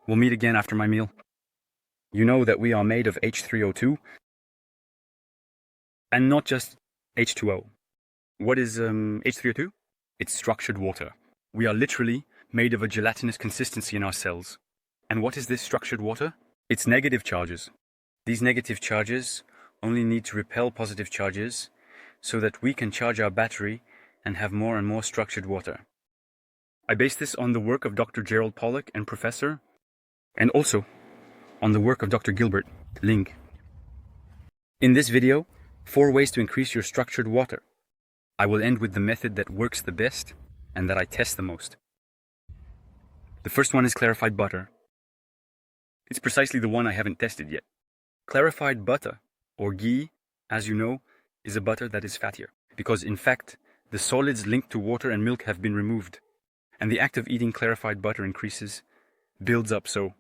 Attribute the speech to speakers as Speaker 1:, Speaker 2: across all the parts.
Speaker 1: We'll meet again after my meal. You know that we are made of H3O2 and not just H2O. What is H3O2? It's structured water. We are literally made of a gelatinous consistency in our cells. And what is this structured water? It's negative charges. These negative charges only need to repel positive charges so that we can charge our battery and have more and more structured water. I base this on the work of Dr. Gerald Pollack and Professor, and also on the work of Dr. Gilbert Ling. In this video, 4 ways to increase your structured water. I will end with the method that works the best and that I test the most. The first one is clarified butter. It's precisely the one I haven't tested yet. Clarified butter, or ghee, as you know, is a butter that is fattier, because in fact, the solids linked to water and milk have been removed, and the act of eating clarified butter builds up, so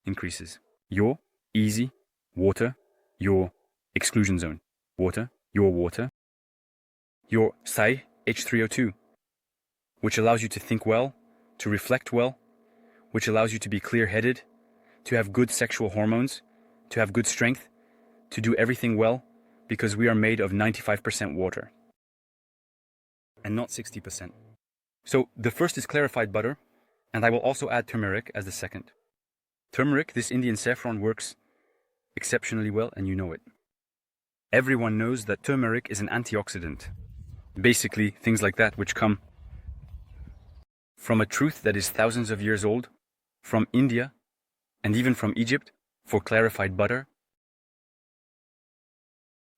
Speaker 1: increases your easy water, your exclusion zone water, your psi H3O2, which allows you to think well, to reflect well, which allows you to be clear-headed, to have good sexual hormones, to have good strength, to do everything well, because we are made of 95% water and not 60%. So the first is clarified butter, and I will also add turmeric as the second. Turmeric, this Indian saffron, works exceptionally well, and you know it. Everyone knows that turmeric is an antioxidant. Basically, things like that which come from a truth that is thousands of years old, from India, and even from Egypt, for clarified butter.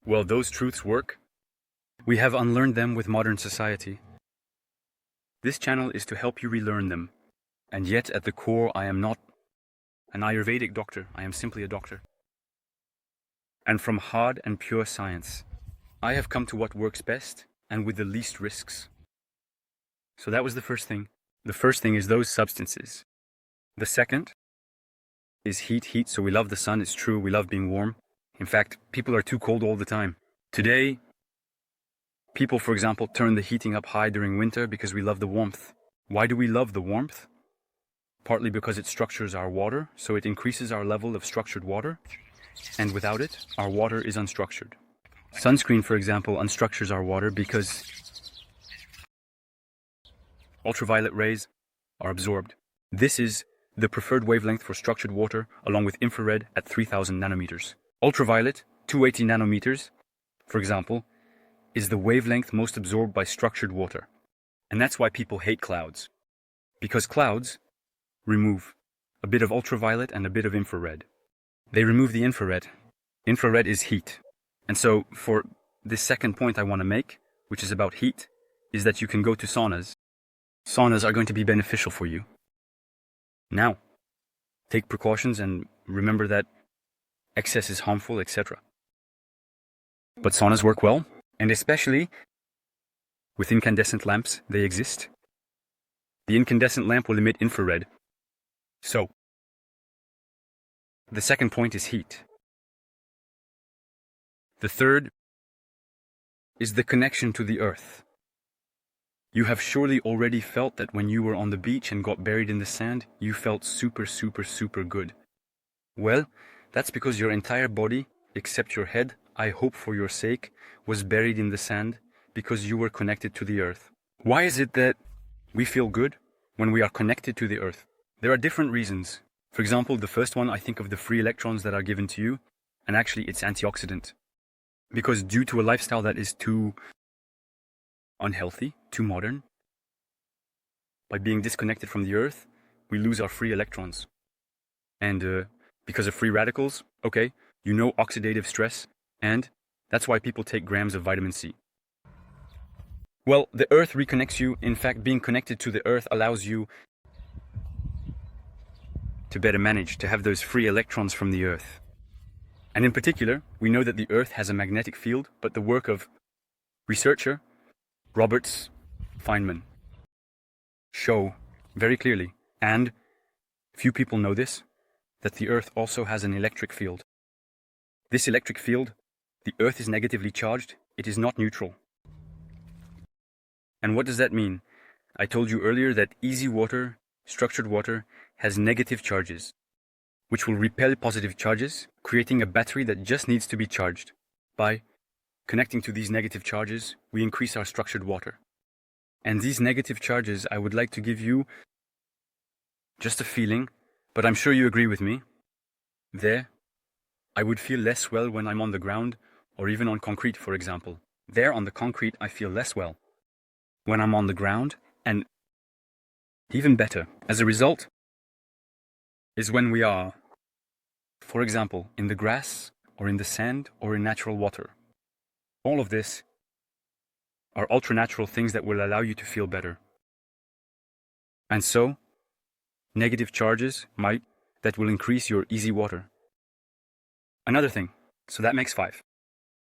Speaker 1: Well, those truths work. We have unlearned them with modern society. This channel is to help you relearn them. And yet, at the core, I am not an Ayurvedic doctor. I am simply a doctor. And from hard and pure science, I have come to what works best and with the least risks. So that was the first thing. The first thing is those substances. The second is heat. So we love the sun, it's true, we love being warm. In fact, people are too cold all the time. Today, people, for example, turn the heating up high during winter because we love the warmth. Why do we love the warmth? Partly because it structures our water, so it increases our level of structured water, and without it, our water is unstructured. Sunscreen, for example, unstructures our water because ultraviolet rays are absorbed. This is the preferred wavelength for structured water, along with infrared at 3000 nanometers. Ultraviolet, 280 nanometers, for example, is the wavelength most absorbed by structured water. And that's why people hate clouds. Because clouds remove a bit of ultraviolet and a bit of infrared. They remove the infrared. Infrared is heat. And so for this second point I want to make, which is about heat, is that you can go to saunas. Saunas are going to be beneficial for you. Now, take precautions and remember that excess is harmful, etc. But saunas work well, and especially with incandescent lamps, they exist. The incandescent lamp will emit infrared. So, the second point is heat. The third is the connection to the earth. You have surely already felt that when you were on the beach and got buried in the sand, you felt super good. Well, that's because your entire body, except your head, I hope for your sake, was buried in the sand because you were connected to the earth. Why is it that we feel good when we are connected to the earth? There are different reasons. For example, the first one, I think of the free electrons that are given to you, and actually it's antioxidant. Because due to a lifestyle that is too unhealthy, too modern, by being disconnected from the earth, we lose our free electrons. And because of free radicals, okay, you know oxidative stress, and that's why people take grams of vitamin C. Well, the earth reconnects you. In fact, being connected to the earth allows you to better manage, to have those free electrons from the earth. And in particular, we know that the earth has a magnetic field, but the work of researcher Roberts Feynman show very clearly, and few people know this, that the earth also has an electric field. This electric field, the earth is negatively charged, it is not neutral. And what does that mean? I told you earlier that easy water structured water has negative charges, which will repel positive charges, creating a battery that just needs to be charged. By connecting to these negative charges, we increase our structured water. And these negative charges, I would like to give you just a feeling, but I'm sure you agree with me. There, I would feel less well when I'm on the ground, or even on concrete, for example. There on the concrete, I feel less well when I'm on the ground, and even better, as a result, is when we are, for example, in the grass, or in the sand, or in natural water. All of this are ultra-natural things that will allow you to feel better. And so, negative charges that will increase your easy water. Another thing, so that makes 5.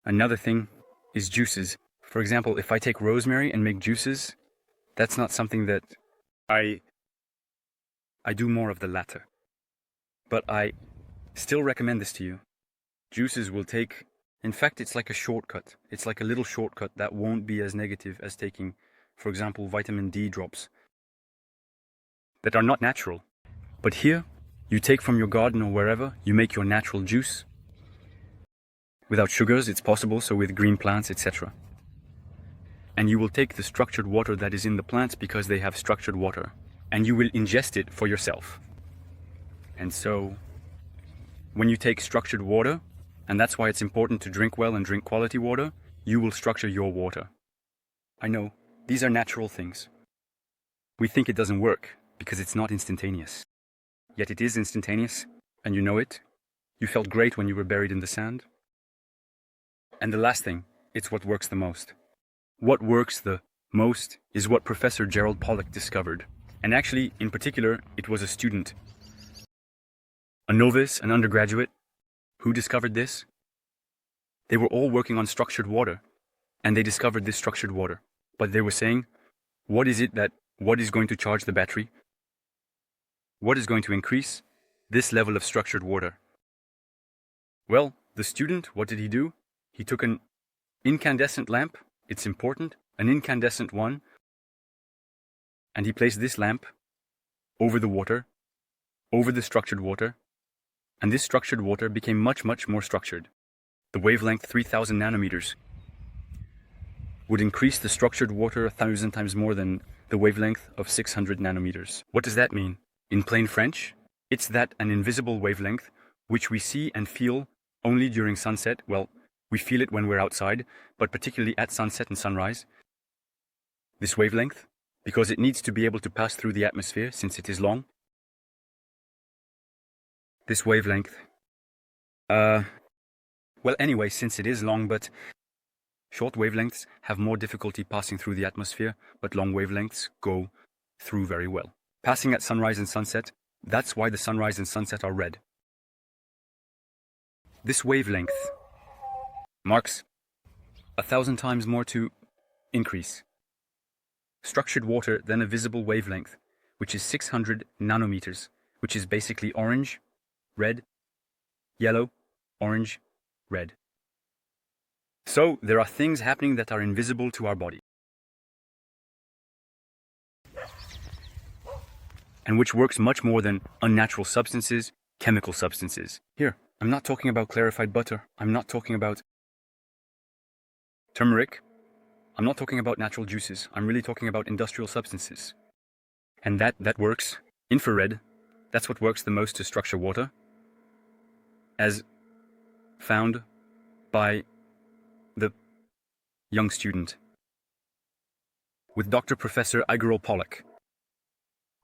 Speaker 1: Another thing is juices. For example, if I take rosemary and make juices, that's not something that I do more of the latter. But I still recommend this to you. Juices will take, in fact, it's like a shortcut. It's like a little shortcut that won't be as negative as taking, for example, vitamin D drops that are not natural. But here, you take from your garden or wherever, you make your natural juice. Without sugars, it's possible, so with green plants, etc. And you will take the structured water that is in the plants because they have structured water, and you will ingest it for yourself. And so, when you take structured water, and that's why it's important to drink well and drink quality water, you will structure your water. I know, these are natural things. We think it doesn't work because it's not instantaneous. Yet it is instantaneous, and you know it. You felt great when you were buried in the sand. And the last thing, it's what works the most. What works the most is what Professor Gerald Pollack discovered. And actually, in particular, it was a student, a novice, an undergraduate, who discovered this. They were all working on structured water, and they discovered this structured water. But they were saying, what is going to charge the battery? What is going to increase this level of structured water? Well, the student, what did he do? He took an incandescent lamp, it's important, an incandescent one, and he placed this lamp over the water, over the structured water, and this structured water became much, much more structured. The wavelength 3000 nanometers would increase the structured water 1,000 times more than the wavelength of 600 nanometers. What does that mean? In plain French, it's that an invisible wavelength, which we see and feel only during sunset, well, we feel it when we're outside, but particularly at sunset and sunrise. This wavelength, because it needs to be able to pass through the atmosphere since it is long. This wavelength, well anyway, since it is long, but short wavelengths have more difficulty passing through the atmosphere, but long wavelengths go through very well. Passing at sunrise and sunset, that's why the sunrise and sunset are red. This wavelength marks 1,000 times more to increase structured water than a visible wavelength, which is 600 nanometers, which is basically orange, red, yellow, orange, red. So there are things happening that are invisible to our body, and which works much more than unnatural substances, chemical substances. Here, I'm not talking about clarified butter. I'm not talking about turmeric. I'm not talking about natural juices. I'm really talking about industrial substances. And that works. Infrared, that's what works the most to structure water, as found by the young student with Dr. Professor Gerald Pollack.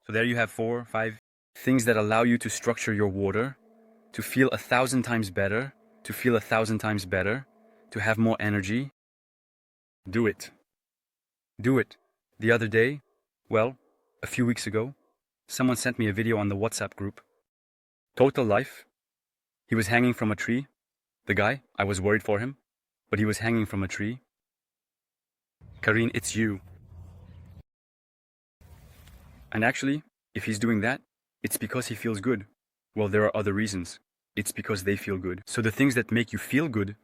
Speaker 1: So there you have 4 or 5 things that allow you to structure your water, to feel 1,000 times better, to feel 1,000 times better, to have more energy. Do it. Do it. The other day, well, a few weeks ago, someone sent me a video on the WhatsApp group. Total life. He was hanging from a tree. The guy, I was worried for him, but he was hanging from a tree. Karine, it's you. And actually, if he's doing that, it's because he feels good. Well, there are other reasons. It's because they feel good. So the things that make you feel good,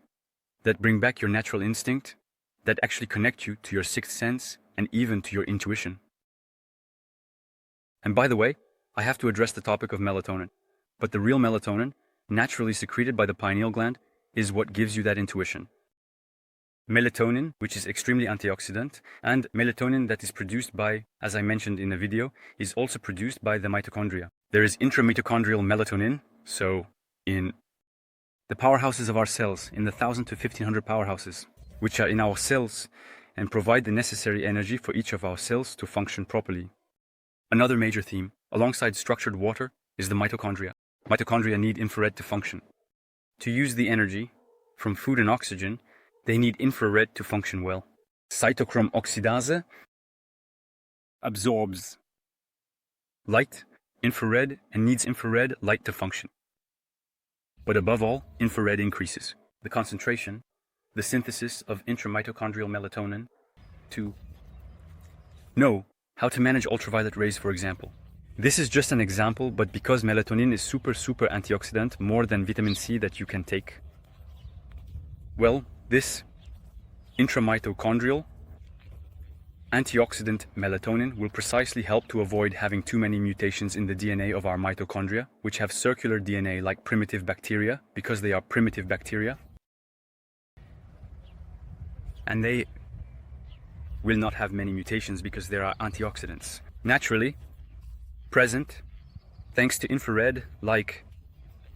Speaker 1: that bring back your natural instinct, that actually connect you to your sixth sense and even to your intuition. And by the way, I have to address the topic of melatonin. But the real melatonin, naturally secreted by the pineal gland, is what gives you that intuition. Melatonin, which is extremely antioxidant, and melatonin that is produced by, as I mentioned in the video, is also produced by the mitochondria. There is intramitochondrial melatonin, so in the powerhouses of our cells, in the 1,000 to 1,500 powerhouses, which are in our cells and provide the necessary energy for each of our cells to function properly. Another major theme, alongside structured water, is the mitochondria. Mitochondria need infrared to function. To use the energy from food and oxygen, they need infrared to function well. Cytochrome oxidase absorbs light, infrared, and needs infrared light to function. But above all, infrared increases the concentration, the synthesis of intramitochondrial melatonin to know how to manage ultraviolet rays, for example. This is just an example, but because melatonin is super antioxidant, more than vitamin C that you can take, well, this intramitochondrial antioxidant melatonin will precisely help to avoid having too many mutations in the DNA of our mitochondria, which have circular DNA like primitive bacteria, because they are primitive bacteria. And they will not have many mutations because there are antioxidants naturally present thanks to infrared like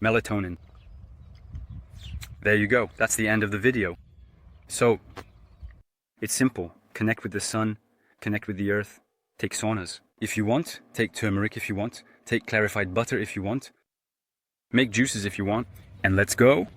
Speaker 1: melatonin. There you go. That's the end of the video. So, it's simple. Connect with the sun, connect with the earth, take saunas. If you want, take turmeric if you want, take clarified butter if you want, make juices if you want, and let's go.